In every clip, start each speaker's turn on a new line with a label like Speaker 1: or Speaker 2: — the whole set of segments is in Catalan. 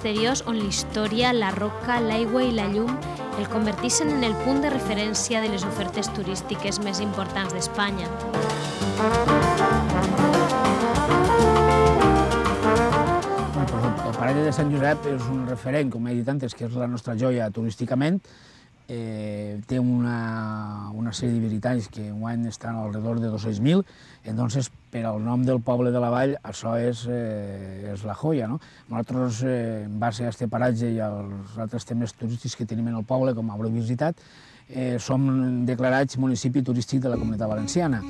Speaker 1: misteriós on la història, la roca, l'aigua i la llum el converteixen en el punt de referència de les ofertes turístiques més importants d'Espanya.
Speaker 2: El Parell de Sant Josep és un referent, com he dit antes, que és la nostra joia turísticament. Té una sèrie de visitants que enguany estan alrededor de 200.000, entonces per al nom del poble de la vall això és la joia, no? Nosaltres, en base a aquest paratge i als altres temes turístics que tenim en el poble, com haureu visitat, som declarats municipi turístic de la Comunitat Valenciana.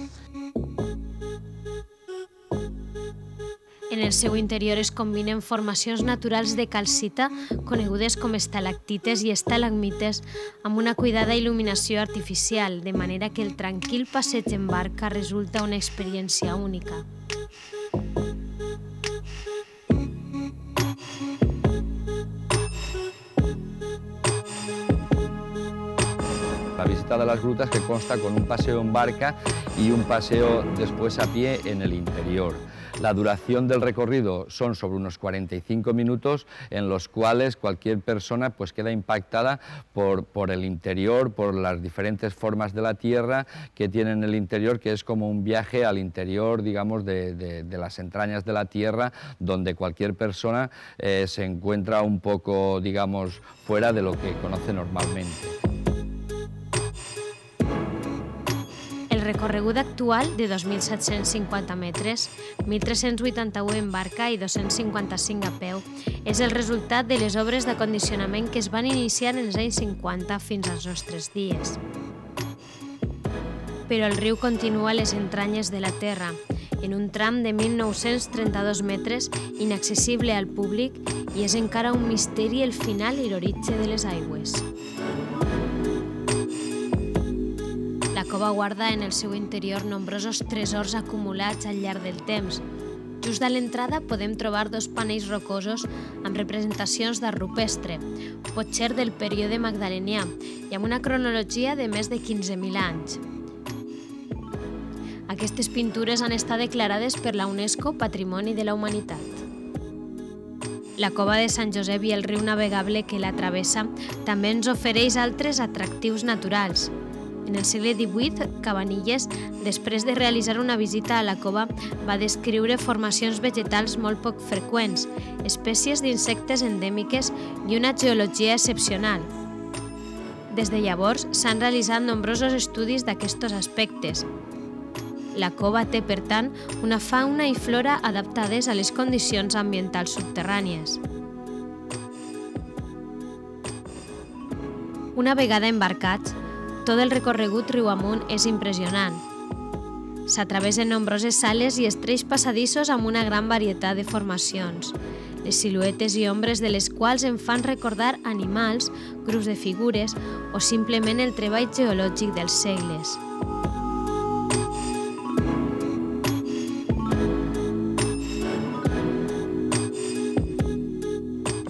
Speaker 1: En el seu interior es combinen formacions naturals de calcita, conegudes com estalactites i estalagmites, amb una cuidada il·luminació artificial, de manera que el tranquil passeig en barca resulta una experiència única.
Speaker 3: La visita de las grutas que consta con un paseo en barca y un paseo después a pie en el interior. La duración del recorrido son sobre unos 45 minutos en los cuales cualquier persona pues queda impactada por el interior, por las diferentes formas de la tierra que tiene en el interior, que es como un viaje al interior, digamos, de las entrañas de la tierra, donde cualquier persona se encuentra un poco, digamos, fuera de lo que conoce normalmente.
Speaker 1: El recorregut actual, de 2.750 metres, 1.381 en barca i 255 a peu, és el resultat de les obres d'acondicionament que es van iniciar en els anys 50 fins als nostres dies. Però el riu continua a les entranyes de la terra, en un tram de 1.932 metres, inaccessible al públic, i és encara un misteri el final i l'origen de les aigües. La cova guarda en el seu interior nombrosos tresors acumulats al llarg del temps. Just a l'entrada podem trobar dos panells rocosos amb representacions d'art rupestre, potser del període magdalenià, i amb una cronologia de més de 15.000 anys. Aquestes pintures han estat declarades per la UNESCO Patrimoni de la Humanitat. La cova de Sant Josep i el riu navegable que la travessa també ens ofereix altres atractius naturals. En el segle XVIII, Cabanilles, després de realitzar una visita a la cova, va descriure formacions vegetals molt poc freqüents, espècies d'insectes endèmiques i una geologia excepcional. Des de llavors, s'han realitzat nombrosos estudis d'aquests aspectes. La cova té, per tant, una fauna i flora adaptades a les condicions ambientals subterrànies. Una vegada embarcats, tot el recorregut riu amunt és impressionant. S'atravessen nombroses sales i estrets passadissos amb una gran varietat de formacions, les siluetes i ombres de les quals en fan recordar animals, grups de figures o simplement el treball geològic dels segles.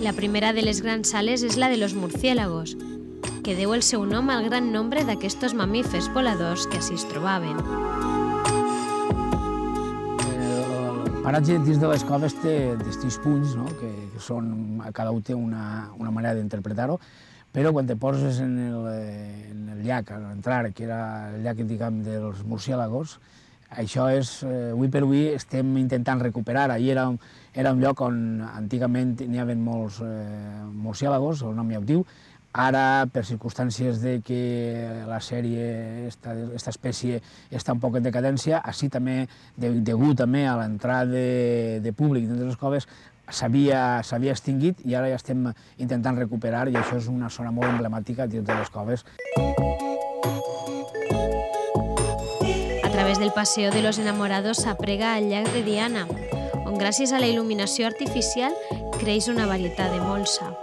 Speaker 1: La primera de les grans sales és la de los murciélagos, que deu el seu nom al gran nombre d'aquests mamífers voladors que s'hi es trobaven.
Speaker 2: El paratge dins de les coves té distints punts, que cada un té una manera d'interpretar-ho, però quan te poses en el llac, a l'entrar, que era el llac dels murciélagos, això és, avui per avui, estem intentant recuperar. Ahir era un lloc on antigament n'hi havia molts murciélagos, el nom ja ho diu. Ara, per circumstàncies de que la sèrie, aquesta espècie, està un poc en decadència, així també, degut també a l'entrada de públic dins de les coves, s'havia extingit i ara ja estem intentant recuperar, i això és una zona molt emblemàtica dins de les coves.
Speaker 1: A través del Paseo de los Enamorados s'aprega al llac de Diana, on gràcies a la il·luminació artificial creix una varietat de molsa.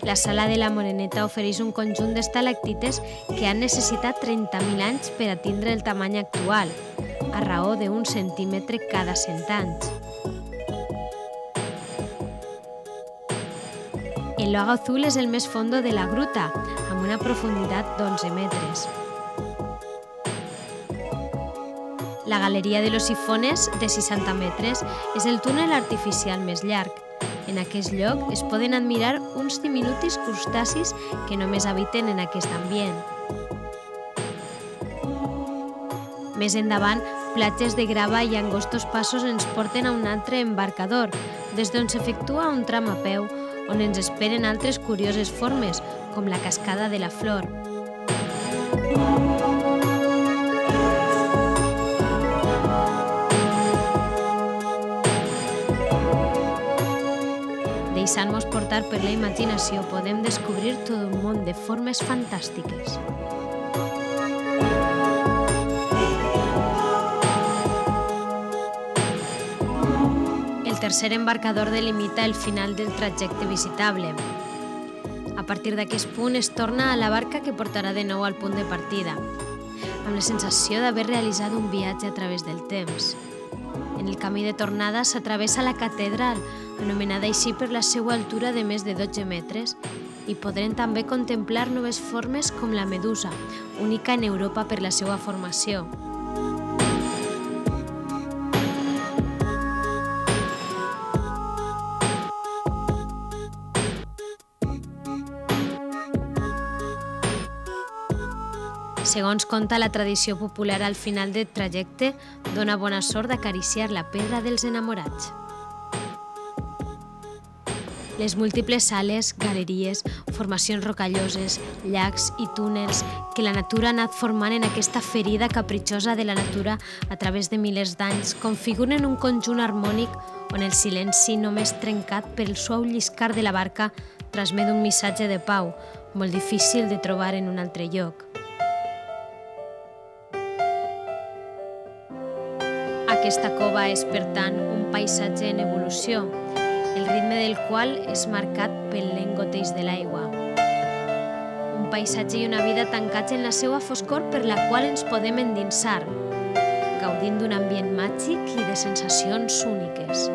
Speaker 1: La Sala de la Moreneta ofereix un conjunt d'estalactites que han necessitat 30.000 anys per a tindre el tamany actual, a raó d'1 centímetre cada 100 anys. El lago azul és el més fondo de la gruta, amb una profunditat d'11 metres. La Galeria de los Sifones, de 60 metres, és el túnel artificial més llarg. En aquest lloc es poden admirar uns diminutis crustacis que només habiten en aquest ambient. Més endavant, platges de grava i angostos passos ens porten a un altre embarcador, des d'on s'efectua un tram a peu, on ens esperen altres curioses formes, com la cascada de la Flor. Deixant-nos portar per la imaginació, podem descobrir tot un món de formes fantàstiques. El tercer embarcador delimita el final del trajecte visitable. A partir d'aquest punt es torna a la barca que portarà de nou al punt de partida, amb la sensació d'haver realitzat un viatge a través del temps. En el camí de tornada s'atravessa la catedral, anomenada així per la seva altura de més de 12 metres, i podrem també contemplar noves formes com la medusa, única en Europa per la seva formació. Segons conta la tradició popular, al final del trajecte dona bona sort d'acariciar la pedra dels enamorats. Les múltiples sales, galeries, formacions rocalloses, llacs i túnels que la natura ha anat formant en aquesta ferida capritxosa de la natura a través de milers d'anys configuren un conjunt harmònic on el silenci, només trencat pel suau lliscar de la barca, transmet un missatge de pau, molt difícil de trobar en un altre lloc. Aquesta cova és, per tant, un paisatge en evolució, el ritme del qual és marcat pel lent goteig de l'aigua. Un paisatge i una vida tancats en la seva foscor per la qual ens podem endinsar, gaudint d'un ambient màgic i de sensacions úniques.